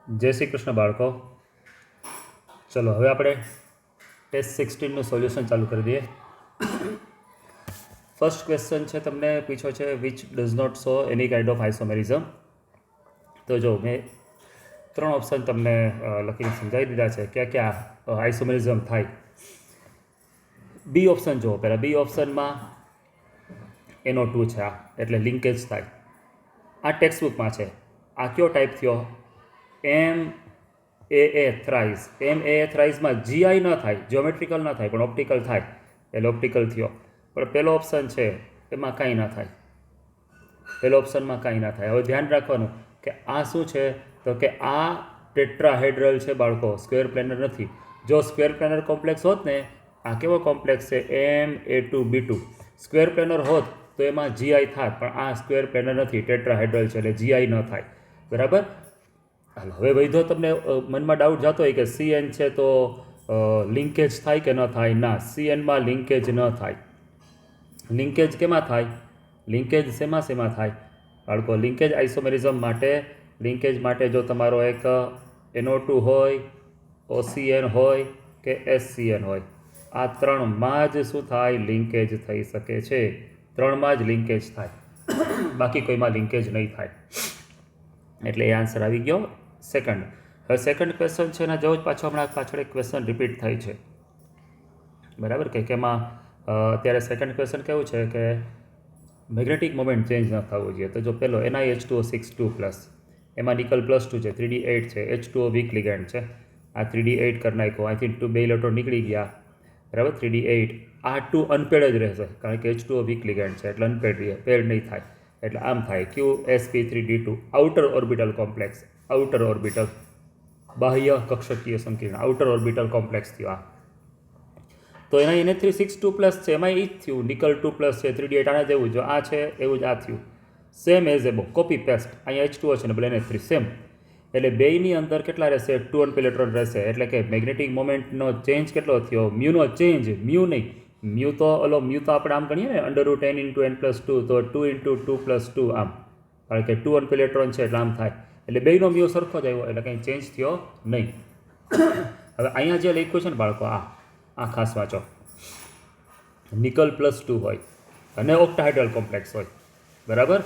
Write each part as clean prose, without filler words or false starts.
જય શ્રી કૃષ્ણ બાળકો. ચલો હવે આપણે ટેસ્ટ 16નું સોલ્યુશન ચાલુ કરી દઈએ. ફર્સ્ટ ક્વેશ્ચન છે, તમને પૂછ્યો છે which does not show any kind of isomerism. તો જો મેં 3 ઓપ્શન તમને લખીને સમજાવી દીધા છે ક્યાં ક્યાં આઇસોમેરિઝમ થાય. બી ઓપ્શન જુઓ પહેલાં. બી ઓપ્શનમાં NO2 છે, આ એટલે લિંકેજ થાય. આ ટેક્સ્ટબુકમાં છે. આ કયો ટાઈપ થયો? MAA thrice. MAA થ્રાઇસમાં GI ન થાય, જ્યોમેટ્રિકલ ન થાય, પણ ઓપ્ટિકલ થાય, એટલે ઓપ્ટિકલ થયો. પણ પહેલો ઓપ્શન છે એમાં કાંઈ ના થાય. પહેલો ઓપ્શનમાં કાંઈ ના થાય. હવે ધ્યાન રાખવાનું કે આ શું છે, તો કે આ ટેટ્રાહેડ્રલ છે બાળકો, સ્ક્વેર પ્લેનર નથી. જો સ્ક્વેર પ્લેનર કોમ્પ્લેક્સ હોત ને, આ કેવો કોમ્પ્લેક્સ છે MA2B2, સ્ક્વેર પ્લેનર હોત તો એમાં GI થાત, પણ આ સ્ક્વેર પ્લેનર નથી, ટેટ્રાહેડ્રલ છે એટલે GI ન થાય. બરાબર. હાલો હવે વૈધો તમને મનમાં ડાઉટ જતો હોય કે CN છે તો લિંકેજ થાય કે ન થાય? ના, CNમાં લિંકેજ ન થાય. લિંકેજ કેમાં થાય? લિંકેજ શેમાં થાય બાળકો? લિંકેજ આઇસોમેરિઝમ માટે, લિંકેજ માટે જો તમારો એક NO2 હોય, OCN હોય કે SCN હોય, આ ત્રણમાં જ શું થાય? લિંકેજ થઈ શકે છે. ત્રણમાં જ લિંકેજ થાય, બાકી કોઈમાં લિંકેજ નહીં થાય. એટલે એ આન્સર આવી ગયો સેકન્ડ. હવે સેકન્ડ ક્વેશ્ચન છે એના જેવો જ હમણાં પાછળ એક ક્વેશ્ચન રિપીટ થાય છે. બરાબર કે કેમાં અત્યારે સેકન્ડ ક્વેશ્ચન કેવું છે કે મેગ્નેટિક મોમેન્ટ ચેન્જ ન થવું જોઈએ. તો જો પહેલો NiH2O6 2+, એમાં નિકલ +2 છે, 3D8 છે, H2O વીક લિગેન્ડ છે. આ 3D8 કરી નાખ્યો, અહીંથી 2 ઇલેક્ટ્રોન નીકળી ગયા. બરાબર, 3D8. આ 2 અનપેડ જ રહેશે કારણ કે H2O વીક લિગેન્ડ છે એટલે અનપેડ રહે, પેડ નહીં થાય. એટલે આમ થાય QsP3D2, outer orbital complex. Outer orbital, બાહ્ય કક્ષકીય સંકીર્ણ, આઉટર ઓર્બિટલ કોમ્પ્લેક્સ થયો આ. તો એના Na362+ છે, એમાં એ જ થયું. નિકલ 2+ છે, 3D8 આના જેવું જો આ છે એવું જ આ થયું. Same as above, copy paste. અહીંયા H2O છે ને પેલા Na3 સેમ. એટલે બેયની અંદર કેટલા રહેશે? 2 ઇલેક્ટ્રોન રહેશે. એટલે કે મેગ્નેટિક મોમેન્ટનો ચેન્જ કેટલો થયો? મ્યુનો ચેન્જ, મ્યુ નહીં. મ્યુ તો આપણે આમ ગણીએ ને √10 × n+2, તો 2 × 2 + 2 આમ, કારણ કે 2 ઇલેક્ટ્રોન છે એટલે આમ થાય. એટલે બેયનો મ્યુ સરખો જ આવ્યો, એટલે કંઈ ચેન્જ થયો નહીં. હવે અહીંયા જે લખ્યું છે ને બાળકો, આ ખાસ વાંચો. નિકલ +2 હોય અને ઓક્ટાહાઇડ્રલ કોમ્પ્લેક્સ હોય, બરાબર,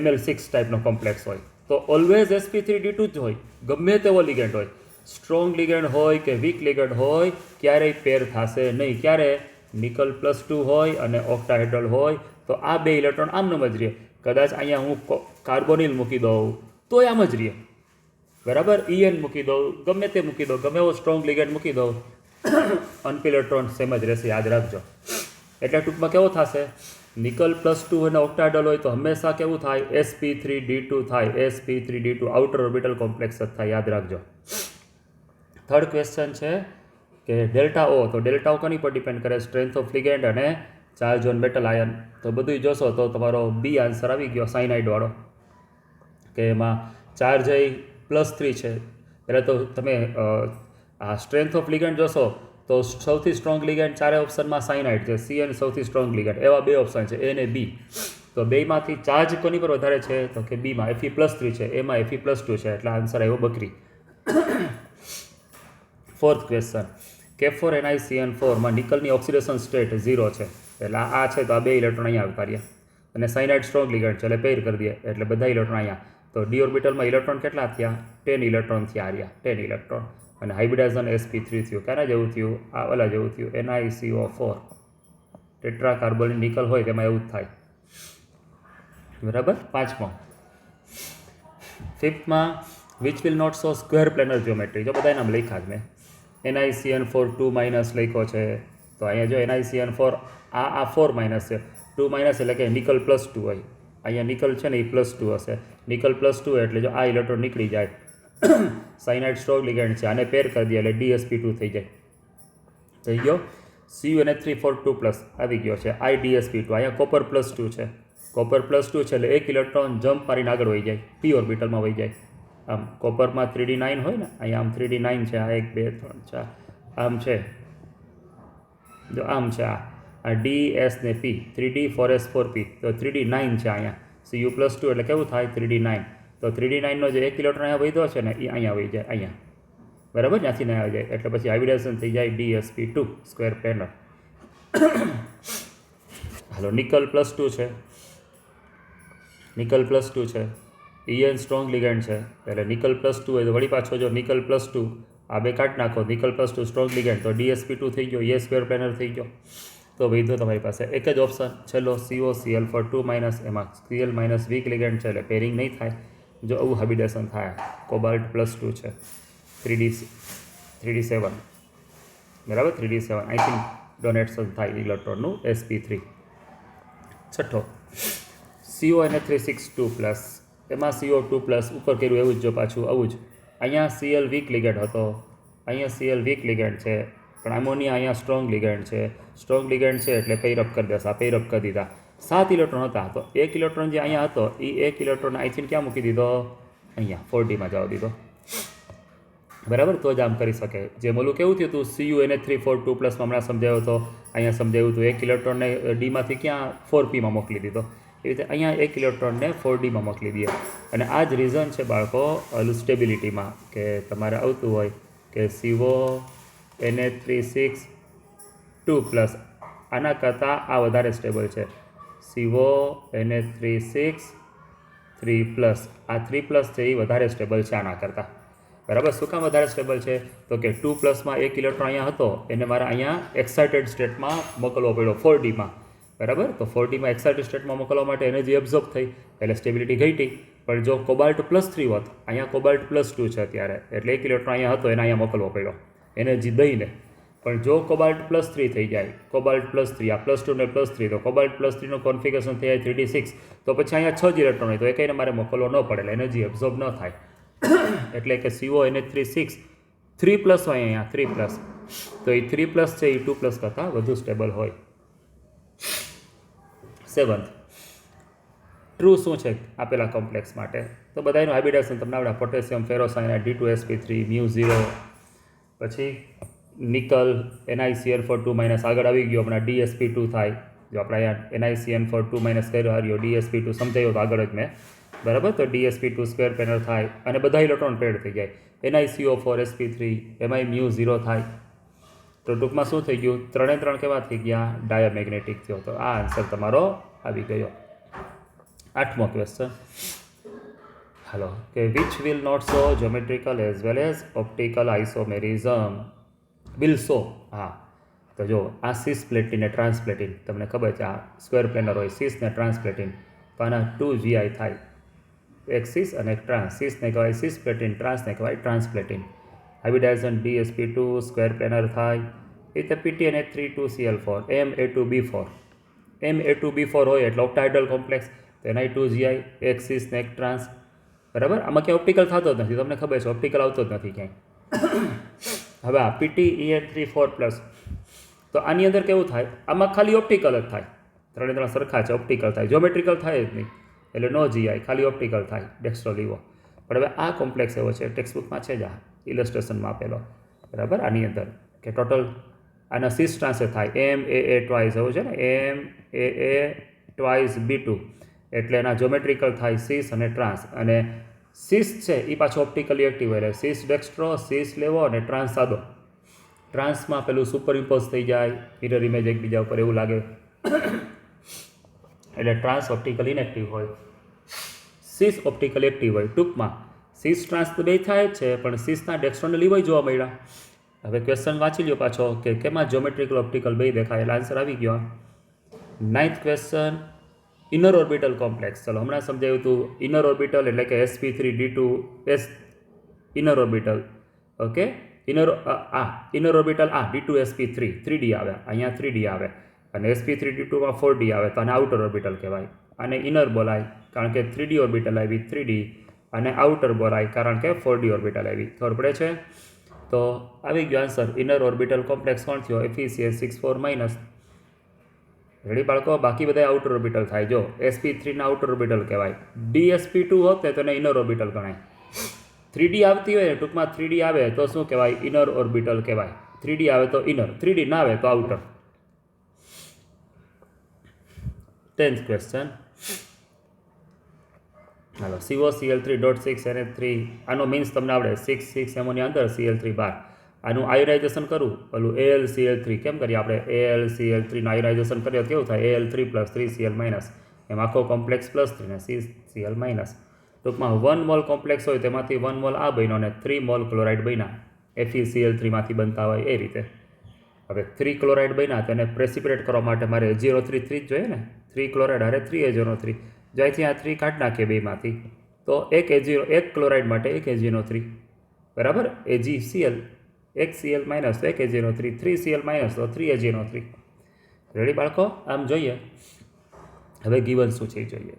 Ml6 ટાઈપનો કોમ્પ્લેક્સ હોય, તો ઓલવેઝ sp3d2 જ હોય. ગમે તેવો લિગેન્ડ હોય, સ્ટ્રોંગ લિગેન્ડ હોય કે વીક લિગેન્ડ હોય, ક્યારેય પેર થશે નહીં. ક્યારે? નિકલ +2 હોય અને ઓક્ટાહાઇડ્રલ હોય તો આ 2 ઇલેક્ટ્રોન આમનામ જ રહે. કદાચ અહીંયા હું કાર્બોનિલ મૂકી દઉં તો આમ જ રહે. બરાબર, EN મૂકી દઉં, ગમે તે મૂકી દઉં, ગમે એવો સ્ટ્રોંગ લિગેન્ડ મૂકી દઉં, અનઇલેક્ટ્રોન સેમ જ રહેશે, યાદ રાખજો. એટલે ટૂંકમાં કેવો થશે? નિકલ +2 અને ઓક્ટાહાઇડ્રલ હોય તો હંમેશા કેવું થાય? sp3d2 થાય. sp3d2 આઉટર ઓર્બિટલ કોમ્પ્લેક્સ જ થાય, યાદ રાખજો. થર્ડ ક્વેશ્ચન છે કે ડેલ્ટા O. તો ડેલ્ટા O કોની પર ડિપેન્ડ કરે? સ્ટ્રેન્થ ઓફ લિગેન્ડ અને ચાર્જ ઓન મેટલ આયન. તો બધું જોશો તો તમારો બી આન્સર આવી ગયો, સાઇનાઇડ વાળો, કે એમાં ચાર્જ +3 છે. એટલે તો તમે આ સ્ટ્રેન્થ ઓફ લિગેન્ડ જોશો તો સૌથી સ્ટ્રોંગ લિગેન્ડ ચારે ઓપ્શનમાં સાઇનાઇડ છે. CN સૌથી સ્ટ્રોંગ લિગેન્ડ. એવા 2 ઓપ્શન છે, A અને B. તો બેમાંથી ચાર્જ કોની પર વધારે છે? તો કે બીમાં. Fe+3 છે, એમાં Fe+2 છે, એટલે આન્સર આવ્યો બકરી. ફોર્થ ક્વેશ્ચન, K4NiCN4 માં નિકલની ઓક્સિડેશન સ્ટેટ 0 છે. એટલે આ છે તો આ 2 ઇલેક્ટ્રોન અહીંયા આવતા રહ્યા. અને સાઇનાઇડ સ્ટ્રોંગ લિગેન્ડ છે એટલે પેર કરી દઈએ, એટલે બધા ઇલેક્ટ્રોન અહીંયા. તો ડી ઓર્બિટલમાં ઇલેક્ટ્રોન કેટલા થયા? 10 ઇલેક્ટ્રોન થયા રહ્યા, 10 ઇલેક્ટ્રોન. અને હાઇબ્રિડાઇઝન sp3 થયું. ક્યાંના જેવું થયું? આ ઓલા જેવું થયું, NiCO4. ટેટ્રા કાર્બોનિલ નિકલ હોય તેમાં એવું જ થાય. બરાબર. પાંચમો, ફિફ્થમાં which will not show square planar geometry. જો બધા નામ લખ્યા જ મેં. NiCN4 2- લખ્યો છે, તો અહીંયા જો NiCN4 આ 4- છે, 2- એટલે કે નિકલ +2 હોય. અહીંયા નિકલ છે ને એ +2 હશે. નિકલ +2 એટલે જો આ ઇલેક્ટ્રોન નીકળી જાય, સાઇનાઇડ સ્ટ્રોંગ લિગેન્ડ છે, આને પેર કરી દે એટલે DsP2 થઈ જાય. થઈ ગયો. CuNH3 2+ આવી ગયો છે, IDsP2. અહીંયા કોપર +2 છે, કોપર +2 છે એટલે 1 ઇલેક્ટ્રોન જમ્પ મારીને આગળ વહી જાય, p ઓર્બિટલમાં વહી જાય. આમ કોપરમાં 3D9 હોય ને, અહીંયા આમ 3D9 છે, આ 1 2 3 4 આમ છે, જો આમ છે, આ D S ને P, 3D 4S 4P, તો 3D9 છે અહીંયા. Cu +2 એટલે કેવું થાય? 3D9. તો 3d9 જે 1 ઇલેક્ટ્રોન અહીંયા વધ્યો છે ને એ અહીંયા આવી જાય, અહીંયા, બરાબર, ત્યાંથી ના આવી જાય. એટલે પછી હાઇબ્રિડાઇઝેશન થઈ જાય DsP2 સ્ક્વેર પેનલ. હાલો, નિકલ +2 છે, નિકલ +2 છે, En સ્ટ્રોંગ લિગેન્ડ છે, એટલે નિકલ +2 હોય તો વળી પાછો જો નિકલ +2 આ બે કાઢ નાખો, નિકલ +2 સ્ટ્રોંગ લિગેન્ડ, તો DsP2 થઈ ગયો, એ સ્ક્વેર પેનલ થઈ ગયો. તો વૈધો તમારી પાસે એક જ ઓપ્શન છેલ્લો COCl4 - એમાં Cl - વીક લિગેન્ડ છે એટલે પેરિંગ નહીં થાય. જો આવું હાઇબ્રિડાઇઝેશન થાય, કોબાલ્ટ +2 છે, 3d7, બરાબર, 3d7 આઈ થિંક ડોનેશન થાય ઇલેક્ટ્રોનનું sp3. છઠ્ઠો CONH362+, એમાં CO2+ ઉપર કર્યું એવું જ જો પાછું આવું જ. અહીંયા Cl વીક લિગેન્ડ હતો, અહીંયા Cl વીક લિગેન્ડ છે, પણ એમોનિયા અહીંયા સ્ટ્રોંગ લિગેન્ડ છે. સ્ટ્રોંગ લિગેન્ડ છે એટલે પેયરઅપ કરી દેશે, આ પેયરઅપ કરી દીધા. 7 ઇલેક્ટ્રોન હતા, તો 1 ઇલેક્ટ્રોન જે અહીંયા હતો એ 1 ઇલેક્ટ્રોન આઈ થિંક ક્યાં મૂકી દીધો, અહીંયા 4d જવા દીધો, બરાબર. તો જ આમ કરી શકે. જે ઓલું કેવું થયું હતું CuNH342+ હમણાં સમજાવ્યો હતો, અહીંયા સમજાવ્યું હતું 1 ઇલેક્ટ્રોનને ડીમાંથી ક્યાં 4p મોકલી દીધો. એ રીતે અહીંયા 1 ઇલેક્ટ્રોનને 4d મોકલી દઈએ. અને આ જ રીઝન છે બાળકો ઓલું સ્ટેબિલિટીમાં, કે તમારે આવતું હોય કે CONH362+, આના કરતાં આ વધારે સ્ટેબલ છે. CONH363+, આ 3+ છે એ વધારે સ્ટેબલ છે આના કરતાં, બરાબર. શું કામ વધારે સ્ટેબલ છે? તો કે 2+માં 1 ઇલેક્ટ્રોન અહીંયા હતો, એને મારે અહીંયા એક્સાઇટેડ સ્ટેટમાં મોકલવો પડ્યો 4dમાં, બરાબર. તો 4dમાં એક્સાઇટેડ સ્ટેટમાં મોકલવા માટે એનર્જી એબ્ઝોર્બ થઈ એટલે સ્ટેબિલિટી ઘટી. પણ જો કોબાલ્ટ +3 હોત, અહીંયા કોબાલ્ટ +2 છે અત્યારે, એટલે 1 ઇલેક્ટ્રોન અહીંયા હતો એને અહીંયા મોકલવો પડ્યો એનર્જી દઈને. પણ જો કોબાલ્ટ +3 થઈ જાય, કોબાલ્ટ +3, આ +2 ને +3, તો કોબાલ્ટ +3નું કોન્ફિગરેશન થઈ જાય 3d6, તો પછી અહીંયા 6 જ ઇલેક્ટ્રોન હોય તો એ કંઈને મારે મોકલવો ન પડે, એટલે એનર્જી એબ્ઝોર્બ ન થાય. એટલે કે CONH3 3+ હોય અહીંયા 3+, તો એ 3+ છે એ 2+ કરતાં વધુ સ્ટેબલ હોય. 7th ટ્રુ શું છે આપેલા કોમ્પ્લેક્સ માટે? તો બધાનું હાઇબ્રિડાઇઝેશન તમને આવડે, પોટેશિયમ ફેરોસાયનાઇડ D2sp3 μ0, પછી નિકલ NiCl4 - આગળ આવી ગયો હમણાં DsP2 થાય. જો આપણે અહીંયા NiCl4 - કર્યો DsP2 સમજાયો તો આગળ જ મેં, બરાબર. તો DsP2 સ્ક્વેર પેનલ થાય અને બધા ઇલેક્ટ્રોન પેડ થઈ જાય. NiCO4sp3 એમાંય μ0 થાય. તો ટૂંકમાં શું થઈ ગયું, 3 કેવા થઈ ગયા, ડાયામેગ્નેટિક થયો. તો આ આન્સર તમારો આવી ગયો. 8મો ક્વેશ્ચન, હાલો, કે which will not show geometrical as well as optical isomerism will show. હા, તો જો આ સિસ પ્લેટિન ને ટ્રાન્સપ્લેટિન, તમને ખબર છે આ સ્ક્વેર પ્લેનર હોય, સિસ ને ટ્રાન્સપ્લેટિન, તો આના 2gi થાય, એક સિસ અને એક ટ્રાન્સ. સિસને કહેવાય સિસ પ્લેટિન, ટ્રાન્સને કહેવાય ટ્રાન્સપ્લેટિન. હાઇબ્રિડાઇઝેશન DsP2 સ્ક્વેર પ્લેનર થાય. એ રીતે PTNH3 2Cl4 Ma2B4, Ma2B4 હોય એટલે ઓક્ટાહાઇડ્રલ કોમ્પ્લેક્સ, તો એના 2gi, એક સિસ ને એક ટ્રાન્સ, બરાબર. આમાં ક્યાંય ઓપ્ટિકલ થતો જ નથી, તમને ખબર છે ઓપ્ટિકલ આવતો જ નથી ક્યાંય. હવે આ PTEN3 4+, તો આની અંદર કેવું થાય, આમાં ખાલી ઓપ્ટિકલ જ થાય, 3 સરખા છે, ઓપ્ટિકલ થાય, જ્યોમેટ્રિકલ થાય જ નહીં, એટલે નો GI, ખાલી ઓપ્ટિકલ થાય, ડેક્સ્ટ્રો લીવો. પણ હવે આ કોમ્પ્લેક્સ એવો છે, ટેક્સ્ટબુકમાં છે જ આ ઇલસ્ટ્રેશનમાં આપેલો, બરાબર. આની અંદર કે ટોટલ આના સિસ ટ્રાન્સ થાય MAA ટ્વાઇસ, એવું છે ને, MAA ટ્વાઇસ B2, એટલે એના જ્યોમેટ્રિકલ થાય સિસ અને ટ્રાન્સ. અને સિસ છે એ પાછો ઓપ્ટિકલી એક્ટિવ હોય, એટલે સિસ ડેક્સ્ટ્રો, સિસ લેવો અને ટ્રાન્સ સાદો. ટ્રાન્સમાં પેલું સુપર ઇમ્પોઝ થઈ જાય, મિરર ઇમેજ એકબીજા ઉપર એવું લાગે, એટલે ટ્રાન્સ ઓપ્ટિકલ ઇનએક્ટિવ હોય, સિસ ઓપ્ટિકલ એક્ટિવ હોય. ટૂંકમાં સિસ ટ્રાન્સ તો બે થાય જ છે, પણ સિસના ડેક્સ્ટ્રોને લીવોય જોવા મળ્યા. હવે ક્વેશ્ચન વાંચી લ્યો પાછો કે કેમાં જ્યોમેટ્રિકલ ઓપ્ટિકલ બે દેખાય, એટલે આન્સર આવી ગયો. 9th question, inner orbital complex. ચલો હમણાં સમજાયું હતું, ઇનર ઓર્બિટલ એટલે કે sp3d2s inner orbital, okay. Inner orbital d2sp3 3d આવે, અહીંયા 3d આવે, અને sp3d2માં 4d આવે, તો આને આઉટર ઓર્બિટલ કહેવાય. આને ઇનર બોલાય કારણ કે 3d ઓર્બિટલ આવી 3d, અને આઉટર બોલાય કારણ કે 4d ઓર્બિટલ આવી. ખબર પડે છે? તો આવી ગયો આન્સર. ઇનર ઓર્બિટલ કોમ્પ્લેક્સ કોણ થયો? FeCl6 4-. રેડી બાળકો? બાકી બધા આઉટર ઓર્બિટલ થાય. જો sp3ના આઉટર ઓર્બિટલ કહેવાય, DsP2 હોત ને તો એને ઇનર ઓર્બિટલ ગણાય. 3d આવતી હોય ને, ટૂંકમાં 3d આવે તો શું કહેવાય? ઇનર ઓર્બિટલ કહેવાય. 3d આવે તો ઇનર, 3d ના આવે તો આઉટર. 10th ક્વેશ્ચન, હાલો COCl3.6 NH3 આનો મીન્સ તમને આવડે 6 એમોની અંદર Cl3 બાર. આનું આયોનાઇઝેશન કરું પેલું AlCl3 કેમ કરીએ આપણે AlCl3 નું આયોનાઇઝેશન કરીએ કેવું થાય Al3 + 3Cl- એમ આખો કોમ્પ્લેક્સ +3 ને Cl-. ટૂંકમાં 1 મોલ કોમ્પ્લેક્સ હોય તેમાંથી 1 મોલ આ બન્યો અને 3 મોલ ક્લોરાઇડ બન્યા FeCl3 માંથી બનતા હોય એ રીતે. હવે 3 ક્લોરાઇડ બન્યા તો એને પ્રેસિપિટેટ કરવા માટે મારે AgNO3 3 જ જોઈએ ને 3 ક્લોરાઇડ અરે 3 AgNO3 જ્યાંથી આ 3 કાઢી નાખીએ બેમાંથી તો એક ક્લોરાઇડ માટે એક AgNO3 બરાબર AgCl એક Cl- તો એક AgNO3 3 Cl- તો 3 AgNO3. રેડી બાળકો? આમ જોઈએ હવે ગીવન શું છે એ જોઈએ.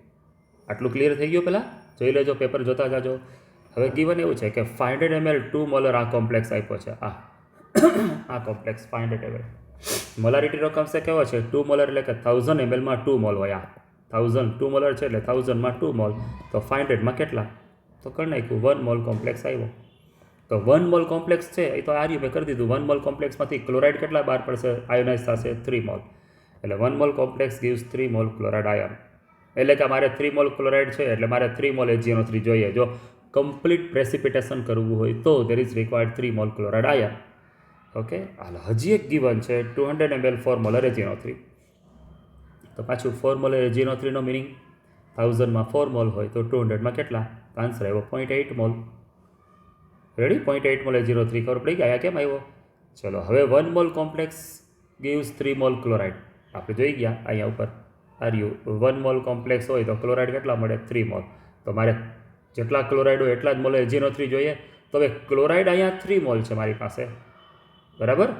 આટલું ક્લિયર થઈ ગયું? પહેલાં જોઈ લેજો, પેપર જોતા જાજો. હવે ગીવન એવું છે કે 500 ml 2 મોલર આ કોમ્પ્લેક્સ આપ્યો છે. આ કોમ્પ્લેક્સ 500 ml મોલારિટીનો કન્સેપ્ટ કેવો છે 2 મોલર એટલે કે 1000 ml માં 2 મોલ હોય. આ 1000 2 મોલર છે એટલે 1000 માં 2 મોલ તો 500 માં કેટલા? તો કરી નાખ્યું 1 મોલ કોમ્પ્લેક્સ આવ્યો. તો 1 મોલ કોમ્પ્લેક્સ છે એ તો આ રહ્યું મેં કરી દીધું. 1 મોલ કોમ્પ્લેક્સમાંથી ક્લોરાઇડ કેટલા બહાર પડશે? આયોનાઇઝ થશે 3 મોલ. એટલે 1 mole complex gives 3 mole chloride ion. એટલે કે મારે 3 મોલ ક્લોરાઇડ છે એટલે મારે 3 મોલ AgNO3 જોઈએ. જો કમ્પ્લીટ પ્રેસિપિટેશન કરવું હોય તો there is required 3 mole chloride ion. Okay, હાલ હજી એક ગીવન છે 200 ml 4 મોલર AgNO3. તો પાછું 4 મોલર AgNO3 નો મિનિંગ 1000 માં 4 મોલ હોય તો 200 માં કેટલા? આન્સર આવ્યો 0.8 મોલ. રેડી? 0.8 મોલ AgNO3 ખબર પડી ગયા કેમ આવ્યો? ચલો હવે 1 mole complex gives 3 mole chloride. આપણે જોઈ ગયા અહીંયા ઉપર આર્યું 1 મોલ કોમ્પ્લેક્સ હોય તો ક્લોરાઇડ કેટલા મળે? 3 મોલ. તો મારે જેટલા ક્લોરાઇડ હોય એટલા જ મોલ AgNO3 જોઈએ. તો હવે ક્લોરાઇડ અહીંયા 3 મોલ છે મારી પાસે, બરાબર?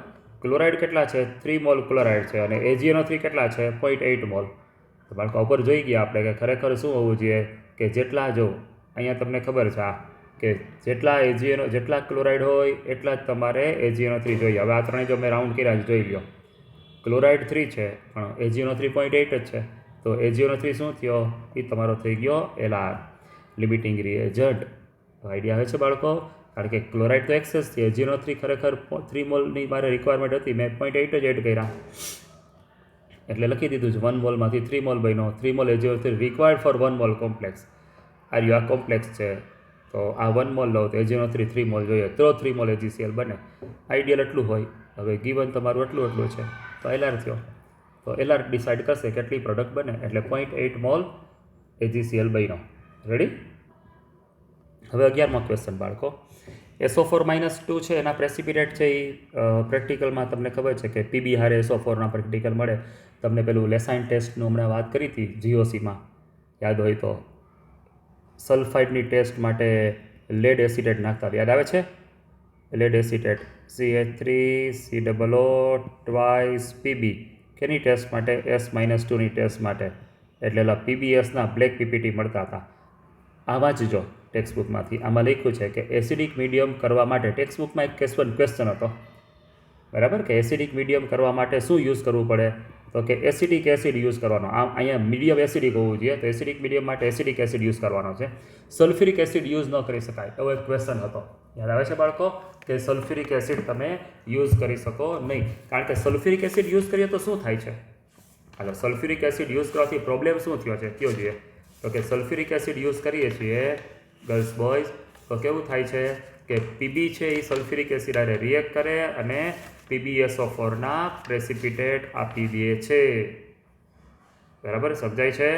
ક્લોરાઇડ કેટલા છે? 3 મોલ ક્લોરાઇડ છે અને AgNO3 કેટલા છે? 0.8 મોલ. તો બાળકો ઉપર જોઈ ગયા આપણે કે ખરેખર શું હોવું જોઈએ કે જેટલા જો અહીંયા તમને ખબર છે કે જેટલા ક્લોરાઇડ હોય એટલા જ તમારે AgNO3 જોઈએ. હવે આ ત્રણેય જો મેં રાઉન્ડ કર્યા છે જોઈ લો. ક્લોરાઇડ 3 છે પણ AgNO3 0.8 જ છે. તો AgNO3 શું થયો? એ તમારો થઈ ગયો LR લિમિટિંગ રિએજન્ટ. આઈડિયા આવે છે બાળકો? કારણ કે ક્લોરાઇડ તો એક્સેસ છે. AgNO3 ખરેખર 3 મોલની મારે રિક્વાયરમેન્ટ હતી, મેં 0.8 જ એડ કર્યા એટલે લખી દીધું છે 1 મોલમાંથી 3 મોલ બન્યો. 3 mall AgNO3 required four 1 mole complex. આ કોમ્પ્લેક્સ છે તો આ 1 મોલ લો તો AgNO3 3 મોલ જોઈએ તો 3 મોલ AgCl બને. આઈડિયલ એટલું હોય. હવે ગીવન તમારું એટલું છે તો LR થયો. તો LR ડિસાઇડ કરશે કેટલી પ્રોડક્ટ બને એટલે 0.8 મોલ AgCl બન્યો. રેડી? હવે 11મો ક્વેશ્ચન બાળકો. SO4-2 છે એના પ્રેસિપિટેટ છે એ પ્રેક્ટિકલમાં તમને ખબર છે કે PB હારે SO4 ના પ્રેક્ટિકલ મળે. તમને પેલું લેસાઇન ટેસ્ટનું હમણાં વાત કરી હતી GOCમાં યાદ હોય તો. સલ્ફાઇડની ટેસ્ટ માટે લેડ એસિટેટ નાખતા યાદ આવે છે? Lead acetate CH3COO twice PB કેની ટેસ્ટ માટે? S-2ની ટેસ્ટ માટે. એટલે PBSના બ્લેક PPT મળતા હતા. આ વાંચજો ટેક્સ્ટબુકમાંથી. આમાં લખ્યું છે કે એસિડિક મીડિયમ કરવા માટે ટેક્સ્ટબુકમાં એક ક્વેશ્ચન હતો, બરાબર? કે એસિડિક મીડિયમ કરવા માટે શું યુઝ કરવું પડે? તો કે એસિડિક એસિડ યુઝ કરવાનો. આમ અહીંયા મીડિયમ એસિડિક હોવું જોઈએ તો એસિડિક મીડિયમ માટે એસિડિક એસિડ યુઝ કરવાનો છે. સલ્ફ્યુરિક એસિડ યુઝ ન કરી શકાય એવો એક ક્વેશ્ચન હતો. યાદ આવે છે બાળકો? કે સલ્ફ્યુરિક એસિડ તમે યુઝ કરી શકો નહીં. કારણ કે સલ્ફ્યુરિક એસિડ યુઝ કરીએ તો શું થાય છે? હાલો, સલ્ફ્યુરિક એસિડ યુઝ કરવાથી પ્રોબ્લેમ શું થયો છે કયો જોઈએ? તો કે સલ્ફ્યુરિક એસિડ યુઝ કરીએ છીએ ગર્લ્સ બોયઝ તો કેવું થાય છે કે PB છે એ સલ્ફ્યુરિક એસિડ હારે રિએક્ટ કરે અને PbSO4 ના પ્રેસિપિટેટ આપી દે છે. બરાબર? સમજાય છે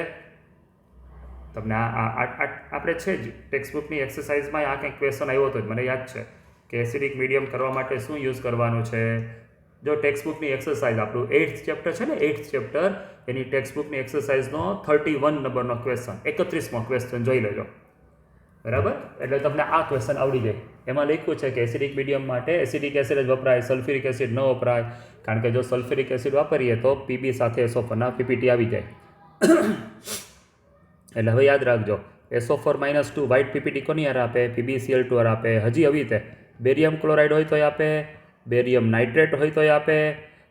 તમને? આપણે છે જ ટેક્સ્ટબુકની એક્સરસાઇઝમાં આ કંઈક ક્વેશ્ચન આવ્યો હતો મને યાદ છે કે એસિડિક મીડિયમ કરવા માટે શું યુઝ કરવાનું છે. જો ટેક્સ્ટબુકની એક્સરસાઇઝ આપણું 8th ચેપ્ટર છે ને 8th ચેપ્ટર એની ટેક્સ્ટબુકની એક્સરસાઇઝનો 31 નંબરનો ક્વેશ્ચન 31મો ક્વેશ્ચન જોઈ લેજો. બરાબર? એટલે તમને આ ક્વેશ્ચન આવડી જાય. એમાં લખ્યું છે કે એસિડિક મીડિયમ માટે એસિડિક એસિડ જ વપરાય, સલ્ફ્યુરિક એસિડ ન વપરાય. કારણ કે જો સલ્ફ્યુરિક એસિડ વાપરીએ તો PB સાથે SO4 ના PPT આવી જાય. એટલે હવે યાદ રાખજો SO4-2 વ્હાઇટ PPT કોની હારે આપે? PbCl2 હારે આપે. હજી આવી રીતે બેરિયમ ક્લોરાઇડ હોય તોય આપે, બેરિયમ નાઇટ્રેટ હોય તોય આપે,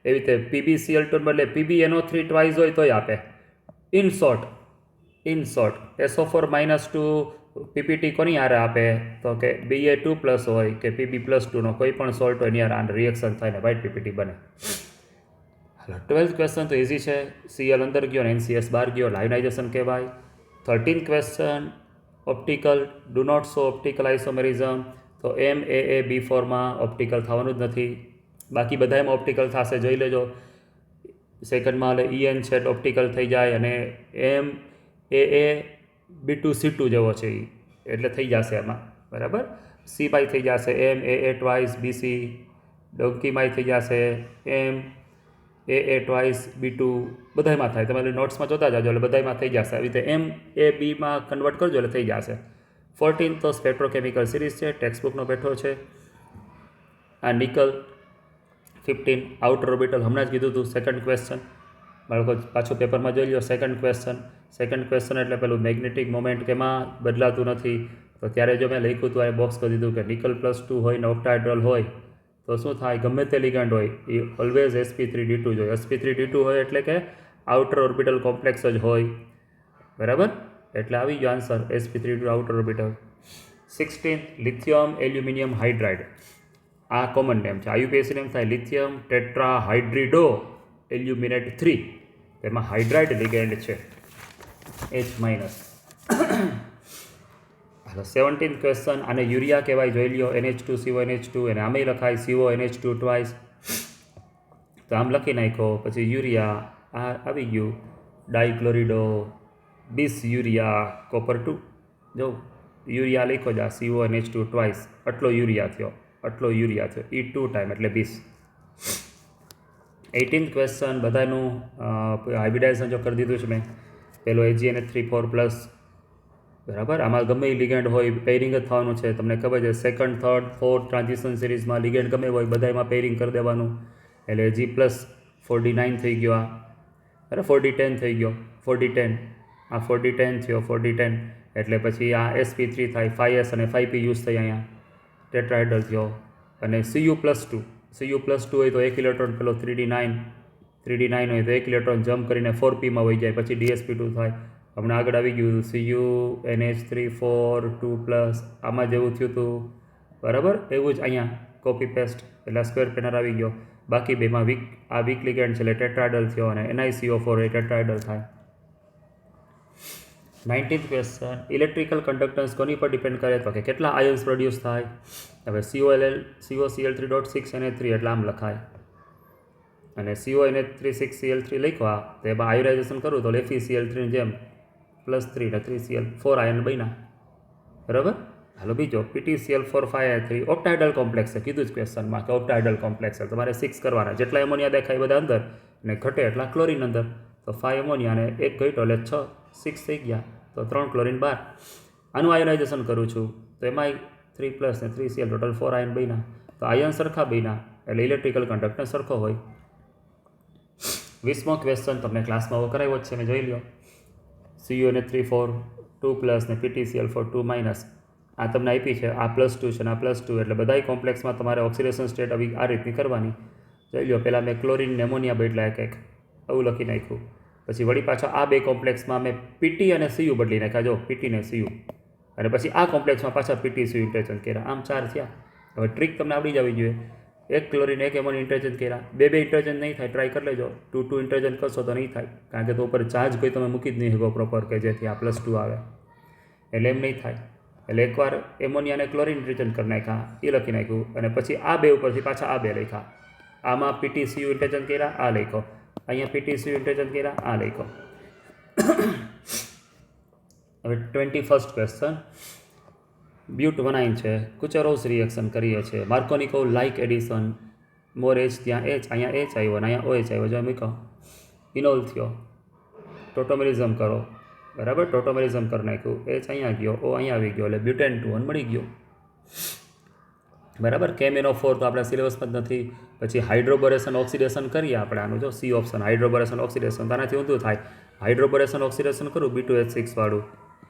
એવી રીતે PbCl2 બદલે PbNO3 ટ્વાઇસ હોય તોય આપે. ઇન શોર્ટ SO4-2 PPT કોની હારે આપે? તો કે Ba2+ હોય કે Pb+2 નો કોઈ પણ સોલ્ટ હોય એની હારે રિએક્શન થાય ને વ્હાઇટ PPT બને. હાલો, 12th ક્વેશ્ચન તો ઇઝી છે. Cl અંદર ગયો ને NCS બહાર ગયો, લાયોનાઇઝેશન કહેવાય. 13th question optical do not show optical isomerism, તો MAAB4માં ઓપ્ટિકલ થવાનું જ નથી. બાકી બધામાં ઓપ્ટિકલ થશે, જોઈ લેજો. સેકન્ડમાં એટલે EN છે ઓપ્ટિકલ થઈ જાય, અને MAAB2C2 જેવો છે એ, એટલે થઈ જશે એમાં, બરાબર. C બાય થઈ જશે MAA ટ્વાઇસ BC, ડોંકીમાં થઈ જશે MAA ટ્વાઇસ B2, બધામાં થાય. તમે નોટ્સમાં જોતા જાજો એટલે બધામાં થઈ જશે. આવી રીતે MABમાં કન્વર્ટ કરજો એટલે થઈ જશે. 14 તો સ્પેક્ટ્રોકેમિકલ સિરીઝ છે, ટેક્સ્ટબુકનો બેઠો છે. આ નિકલ. 15 આઉટર ઓર્બિટલ, હમણાં જ કીધું હતું. સેકન્ડ ક્વેશ્ચન બાળકો પાછું પેપરમાં જોઈ લો. સેકન્ડ ક્વેશ્ચન એટલે પેલું મેગ્નેટિક મોમેન્ટ કેમાં બદલાતું નથી, તો ત્યારે જો મેં લખ્યું હતું આ બોક્સ કરી દીધું કે નિકલ +2 હોય ને ઓક્ટાહાઇડ્રલ હોય તો શું થાય, ગમે તે લિગેન્ડ હોય એ ઓલવેઝ sp3d2 જોઈએ. sp3d2 હોય એટલે કે આઉટર ઓર્બિટલ કોમ્પ્લેક્સ જ હોય, બરાબર. એટલે આવી ગયો answer, sp3d2 outer orbital. 16 lithium aluminium hydride, આ કોમન નેમ છે. IUPAC નેમ થાય લિથિયમ ટેટ્રાહાઇડ્રિડો એલ્યુમિનેટ 3, તેમાં હાઇડ્રાઇડ લિગેન્ડ છે H-. હાલો 17th ક્વેશ્ચન, આને યુરિયા કહેવાય, જોઈ લ્યો. NH2CONH2, એને આમેય લખાય CONH2 ટ્વાઇસ, તો આમ લખી નાખો. પછી યુરિયા, આ આવી ગયું ડાયક્લોરિડો બીસ યુરિયા કોપર 2, જો યુરિયા લખો જા CONH2 ટ્વાઇસ, આટલો યુરિયા થયો E2 ટાઈમ એટલે 20. 18th ક્વેશ્ચન, બધાનું હાઇબ્રિડાઇઝેશન જો કરી દીધું છે મેં. પેલો AgNH3 4+, બરાબર. આમાં ગમે એ લિગેન્ડ હોય પેરિંગ જ થવાનું છે, તમને ખબર છે. સેકન્ડ, થર્ડ, ફોર્થ ટ્રાન્ઝિશન સિરીઝમાં લિગેન્ડ ગમે હોય બધામાં પેરિંગ કરી દેવાનું, એટલે G+4D9 થઈ ગયો. આ બરાબર 4D10 થઈ ગયો, 4D10, આ 4D10 થયો, 4D10 એટલે પછી આ sp3 થાય, 5s અને 5p યુઝ થઈ અહીંયા, ટેટ્રાહાઇડ્રલ થયો. અને Cu+2 હોય તો 1 ઇલેક્ટ્રોન, પેલો 3D9 હોય તો 1 ઇલેક્ટ્રોન જમ્પ કરીને 4pમાં વહી જાય, પછી dsp2 થાય. હમણાં આગળ આવી ગયું CuNH3 4 2+, આમાં જેવું થયું હતું, બરાબર. એવું જ અહીંયા કોપી પેસ્ટ, એટલે સ્ક્વેર પેનર આવી ગયો. બાકી બેમાં આ વીક લિગેન્ડ છે એટલે ટેટ્રાહાઇડ્રલ થયો, અને NiCO4 એ ટેટ્રાહાઇડ્રલ થાય. 19th ક્વેશ્ચન, ઇલેક્ટ્રિકલ કન્ડક્ટન્સ કોની પર ડિપેન્ડ કરે, તો કે કેટલા આયન્સ પ્રોડ્યુસ થાય. હવે COCl3.6 Na3 એટલે આમ લખાય, અને CONH3 લખવા તો એમાં આયોનાઇઝેશન કરું તો FeCl3 ની જેમ +3 ને 3Cl4 આયન બન્યા, બરાબર. હાલો બીજો PtCl4 5 ઓક્ટાહાઇડ્રલ કોમ્પ્લેક્સ છે, કીધું જ ક્વેશ્ચનમાં કે ઓક્ટાહાઇડ્રલ કોમ્પ્લેક્સ છે. તમારે 6 કરવાના, જેટલા એમોનિયા દેખાય બધા અંદર ને ઘટે એટલા ક્લોરિન અંદર, તો 5 એમોનિયા ને 1 ઘટ્યો એટલે 6 થઈ ગયા, તો 3 ક્લોરિન 12. આનું આયોનાઇઝેશન કરું છું તો એમાંય 3+ ને 3Cl ટોટલ 4 આયન બન્યા, તો આયન સરખા બન્યા એટલે ઇલેક્ટ્રિકલ કન્ડક્ટન્સ સરખો હોય. 20મો ક્વેશ્ચન તમને ક્લાસમાં કરાવ્યો જ છે, મેં જોઈ લો. CuNH3 2+ ને PtCl4 2-, આ તમને આપી છે, આ +2 છે ને આ +2, એટલે બધાય કોમ્પ્લેક્સમાં તમારે ઓક્સિડેશન સ્ટેટ આવી આ રીતની કરવાની. જોઈ લો, પહેલાં મેં ક્લોરિન નેમોનિયા બદલ્યા એક આવું લખી નાખ્યું. પછી વળી પાછા આ બે કોમ્પ્લેક્સમાં મેં PT અને Cu બદલી નાખ્યા, જો PT ને Cu, અને પછી આ કોમ્પ્લેક્સમાં પાછા PtCu ઇન્ટરેક્શન કર્યા, આમ 4 થયા. હવે ટ્રીક તમને આવડી જવી જોઈએ. એક ક્લોરિન એક એમોનિયા ઇન્ટરેક્શન કર્યા, બે ઇન્ટરેક્શન નહીં થાય, ટ્રાય કરી લેજો. 2 ઇન્ટરેક્શન કરશો તો નહીં થાય, કારણ કે તો ઉપર ચાર્જ કોઈ તમે મૂકી જ નહીં શકો પ્રોપર, કે જેથી આ +2 આવે, એટલે એમ નહીં થાય. એટલે એકવાર એમોનિયાને ક્લોરિન ઇન્ટરેક્શન કરી નાખ્યા, એ લખી નાખ્યું, અને પછી આ બે ઉપરથી પાછા આ બે લખ્યા. આમાં PtCu ઇન્ટરેક્શન કર્યા, આ લખો. અહીંયા PtCu ઇન્ટરેક્શન કર્યા, આ લખો. હવે 21st ક્વેશ્ચન, બ્યુટ-1 છે, કુચેરોવ્સ રિએક્શન કરીએ છીએ. માર્કોનિકોવ લાઇક એડિશન, મોર H ત્યાં H, અહીંયા H આવ્યો અને અહીંયા OH આવ્યો, જો મૂકો. ઇનોલ થયો, ટોટોમેરિઝમ કરો, બરાબર. ટોટોમેરિઝમ કરી નાખ્યું, H અહીંયા ગયો, O અહીંયા આવી ગયો, એટલે બ્યુટેન 2 મળી ગયો, બરાબર. KMnO4 તો આપણા સિલેબસમાં જ નથી. પછી હાઇડ્રોબોરેશન ઓક્સિડેશન કરીએ આપણે, આનું જો C ઓપ્શન, હાઇડ્રોબોરેશન ઓક્સિડેશન, આનાથી ઊંધું થાય. હાઇડ્રોબોરેશન ઓક્સિડેશન કરું B2H6 વાળું,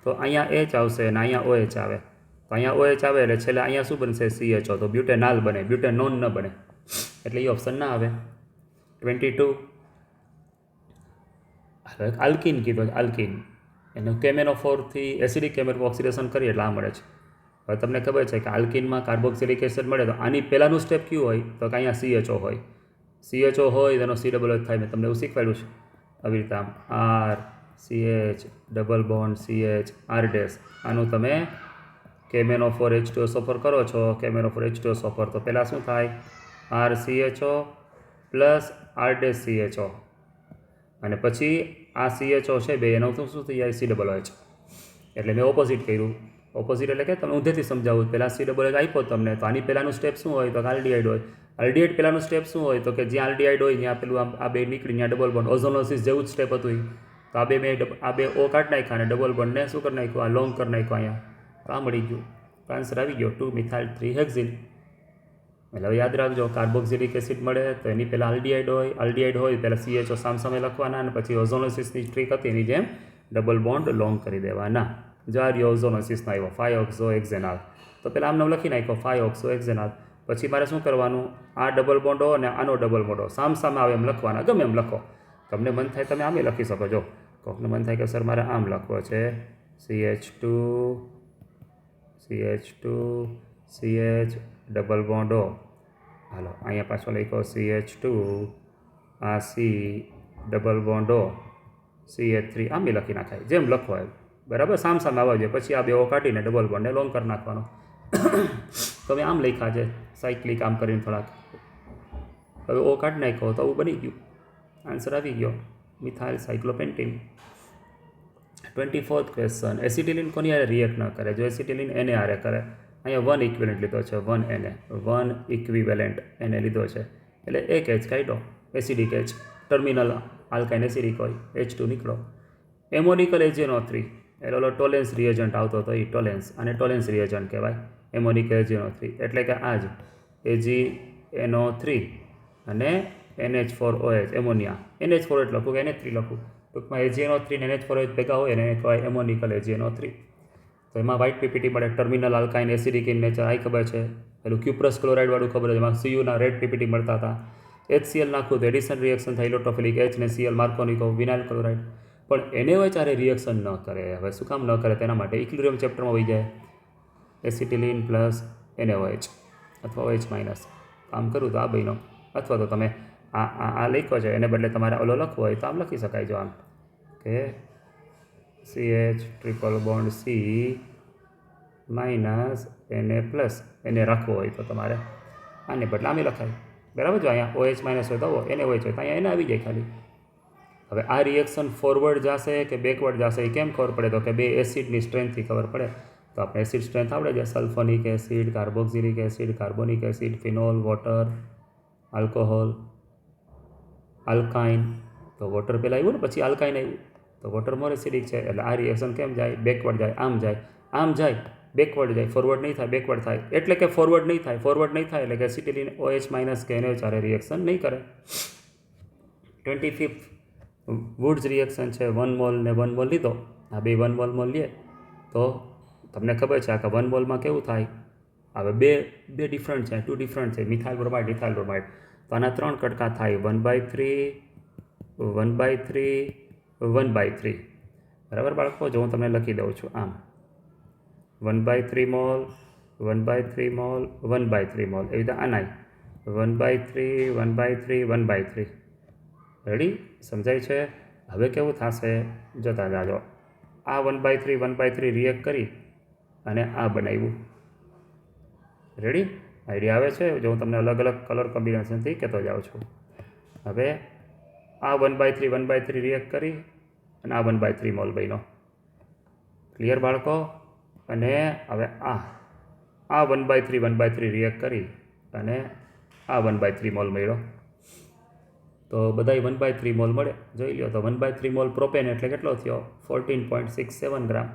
તો અહીંયા H આવશે અને અહીંયા OH આવે, તો અહીંયા OH આવે એટલે છેલ્લે અહીંયા શું બનશે, CHO, તો બ્યુટેનાલ બને, બ્યુટેનોન ન બને, એટલે એ ઓપ્શન ના આવે. 22 આલ્કિન કીધું, આલ્કિન એનું KMnO4 થી એસિડિક કેમેરો ઓક્સિડેશન કરીએ એટલે આ મળે છે. હવે તમને ખબર છે કે આલ્કિનમાં કાર્બોક્સિલિક એસિડ મળે તો આની પહેલાંનું સ્ટેપ કયું હોય, તો કે અહીંયા CHO હોય, તેનો COOH થાય. મેં તમને એવું શીખવાડ્યું છે આવી રીતે, આમ CH double bond CH R dash આનું તમે KMnO4 H2O પર કરો છો KMnO4 H2O પર તો પહેલાં શું થાય RCHO plus R dash CHO અને પછી આ CHO છે બે એનો તો શું થઈ જાય COOH એટલે મેં ઓપોઝિટ કર્યું ઓપોઝિટ એટલે કે તમે ઊંધેથી સમજાવું પહેલાં COOH આપ્યો તમને તો આની પહેલાંનું સ્ટેપ શું હોય તો આલ્ડીહાઇડ હોય આલ્ડીહાઇડ પહેલાંનું સ્ટેપ શું હોય તો કે જ્યાં આલ્ડીહાઇડ હોય ત્યાં પેલું આ બે નીકળી ત્યાં ડબલ બોન્ડ ઓઝોનોસિસ જેવું જ સ્ટેપ હતું તો આ બે મેં આ બે ઓ કાઢી નાખ્યા અને ડબલ બોન્ડને શું કરી નાખ્યું આ લોંગ કરી નાખ્યું અહીંયા તો આ મળી ગયું તો આન્સર આવી ગયો 2-મિથાઇલ-3-હેક્ઝિન એટલે હવે યાદ રાખજો કાર્બોક્સિલિક એસિડ મળે તો એની પહેલાં આલ્ડીહાઇડ હોય પહેલાં CHO સામસામે લખવાના અને પછી ઓઝોનોસિસની ટ્રીક હતી એની જેમ ડબલ બોન્ડ લોંગ કરી દેવાના જો આ ઓઝોનોસિસનો આવ્યો 5-ઓક્સોહેક્ઝેનાલ તો પહેલાં આમને લખી નાખ્યો 5-ઓક્સોહેક્ઝેનાલ પછી મારે શું કરવાનું આ ડબલ બોન્ડ હો અને આનો ડબલ બોન્ડ હો સામસામે આવે એમ લખવાના ગમે એમ લખો તમને મન થાય તમે આમે લખી શકો જો કોકને મન થાય કે સર મારે આમ લખવો છે CH2 CH ડબલ બોન્ડ હો હાલો અહીંયા પાછો લખ્યો CH2 આ C ડબલ બોન્ડ હો CH3 આમ બી લખી નાખાય જેમ લખો એમ બરાબર સામસામે આવવા જોઈએ પછી આ બે ઓ કાઢીને ડબલ બોન્ડને લોંગ કરી નાખવાનો તો મેં આમ લખ્યા છે સાયક્લિક આમ કરીને થોડાક હવે ઓ કાઢી નાખ્યો તો આવું બની ગયું આન્સર આવી ગયો મિથાઇલ સાયક્લોપેન્ટીન 24th ક્વેશ્ચન એસિટિલિન કોની હારે રિએક્ટ ન કરે જો એસિટિલિન એને હારે કરે અહીંયા 1 ઇક્વિવેલન્ટ લીધો છે 1 ઇક્વિવેલન્ટ એને લીધો છે એટલે એક H કાઢો acidic H terminal alkyne acidic હોય H2 નીકળો એમોનિકલ AgNO3 એટલે ટોલેન્સ રિએજન્ટ આવતો હતો એ ટોલેન્સ અને ટોલેન્સ રિએજન્ટ કહેવાય એમોનિકલ AgNO3 એટલે કે આ જ AgNO3 અને NH4OH એમોનિયા NH4 લખું કે NH3 લખું ટૂંકમાં AgNO3 ને NH4OH ભેગા હોય એને કહેવાય એમોનિકલ AgNO3 તો એમાં વ્હાઇટ પીપીટી મળે terminal alkyne acidic in nature આ ખબર છે પેલું ક્યુપ્રસ ક્લોરાઇડવાળું ખબર છે એમાં Cuના રેડ પીપીટી મળતા હતા HCl નાખવું તો એડિશન રિએક્શન થાય ઇલેક્ટ્રોફિલિક H ને Cl માર્કોનિકો વિનાઇલ ક્લોરાઇડ પણ એને હોય ચારે રિએક્શન ન કરે હવે શું કામ ન કરે તેના માટે ઇક્વિલિબ્રિયમ ચેપ્ટરમાં વહી જાય એસિટિલિન પ્લસ NaOH અથવા OH માઇનસ આમ કરું તો આ બહેનો અથવા તો તમે આ લખ્યો છે એને બદલે તમારે ઓલો લખવો હોય તો આમ લખી શકાય જો આમ કે CH triple bond C minus Na plus એને રાખવો હોય તો તમારે આને બદલે આમે લખાય બરાબર જો અહીંયા OH માઇનસ હોય તો NaOH હોય તો અહીંયા એને આવી જાય ખાલી હવે આ રિએક્શન ફોરવર્ડ જશે કે બેકવર્ડ જશે એ કેમ ખબર પડે તો કે બે એસિડની સ્ટ્રેન્થથી ખબર પડે તો આપણે એસિડ સ્ટ્રેન્થ આવડે છે sulphonic acid carboxylic acid carbonic acid phenol water alcohol alkyne તો વોટર પહેલાં આવ્યું ને પછી આલ્કાઇન આવ્યું તો વોટર મોર એસિડિક છે એટલે આ રિએક્શન કેમ જાય બેકવર્ડ જાય આમ જાય બેકવર્ડ જાય ફોરવર્ડ નહીં થાય બેકવર્ડ થાય એટલે કે ફોરવર્ડ નહીં થાય એટલે કે એસિટિલિન OH માઇનસ કે NaOH ચારે રિએક્શન નહીં કરે 25th વુડ્સ રિએક્શન છે 1 મોલ ને 1 મોલ લીધો આ બે 1 મોલ લે તો તમને ખબર છે આ 1 મોલમાં કેવું થાય હવે બે ડિફરન્ટ છે 2 ડિફરન્ટ છે મિથાઇલ બ્રોમાઇડ ઇથાઇલ બ્રોમાઇડ તો આના 3 કટકા થાય 1/3 બરાબર બાળકો જો હું તમને લખી દઉં છું આમ 1/3 મોલ 1/3 મોલ 1/3 મોલ એવી રીતે આનાય 1/3 રેડી સમજાય છે હવે કેવું થશે જોતા જાજો આ 1/3 રિએક્ટ કરી અને આ બનાવ્યું રેડી આઈડિયા આવે છે જો હું તમને અલગ અલગ કલર કોમ્બિનેશનથી કહેતો જાઉં છું હવે આ 1/3 રિએક્ટ કરી અને આ 1/3 મોલ બન્યો ક્લિયર બાળકો અને હવે આ 1/3 રિએક્ટ કરી અને આ 1/3 મોલ મળ્યો તો બધાય 1/3 મોલ મળે જોઈ લો તો 1/3 મોલ પ્રોપેન એટલે કેટલો થયો 14.67 ગ્રામ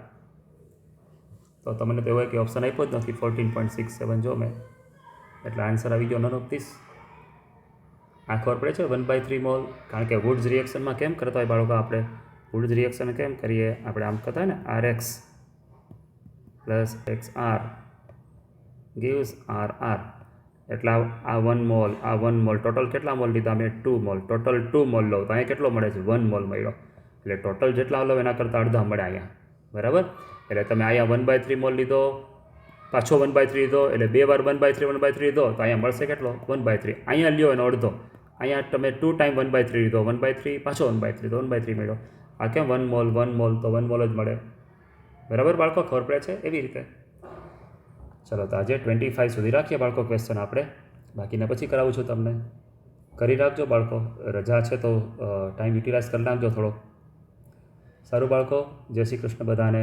તો તમને તો એવું કે ઓપ્શન આપ્યો જ નથી 14.67 જો મેં એટલે આન્સર આવી ગયો નન ઓફ ધીસ આ ખબર પડે છે 1/3 મોલ કારણ કે વુડ્સ રિએક્શનમાં કેમ કરતા હોય બાળકો આપણે વુડ્સ રિએક્શન કેમ કરીએ આપણે આમ કરતા હોય ને RX plus XR gives RR એટલે આ 1 મોલ ટોટલ કેટલા મોલ લીધા મેં 2 મોલ ટોટલ 2 મોલ લો તો અહીંયા કેટલો મળે છે 1 મોલ મળ્યો એટલે ટોટલ જેટલા લો એના કરતાં અડધા મળે અહીંયા બરાબર એટલે તમે અહીંયા 1/3 મોલ લીધો પાછો 1/3 લીધો એટલે બે વાર 1/3 લીધો તો અહીંયા મળશે કેટલો 1/3 અહીંયા લ્યો એનો અડધો અહીંયા તમે 2 ટાઈમ 1/3 લીધો 1/3 પાછો 1/3 તો 1/3 મળ્યો આ કેમ 1 મોલ તો 1 મોલ જ મળે. બરાબર બાળકો, ખબર પડે છે એવી રીતે. ચલો તો આજે 25 સુધી રાખીએ બાળકો ક્વેશ્ચન આપણે, બાકીના પછી કરાવું છું તમને. કરી રાખજો બાળકો, રજા છે તો ટાઈમ યુટિલાઇઝ કરી નાખજો થોડો. સારું બાળકો, જય શ્રી કૃષ્ણ બધાને.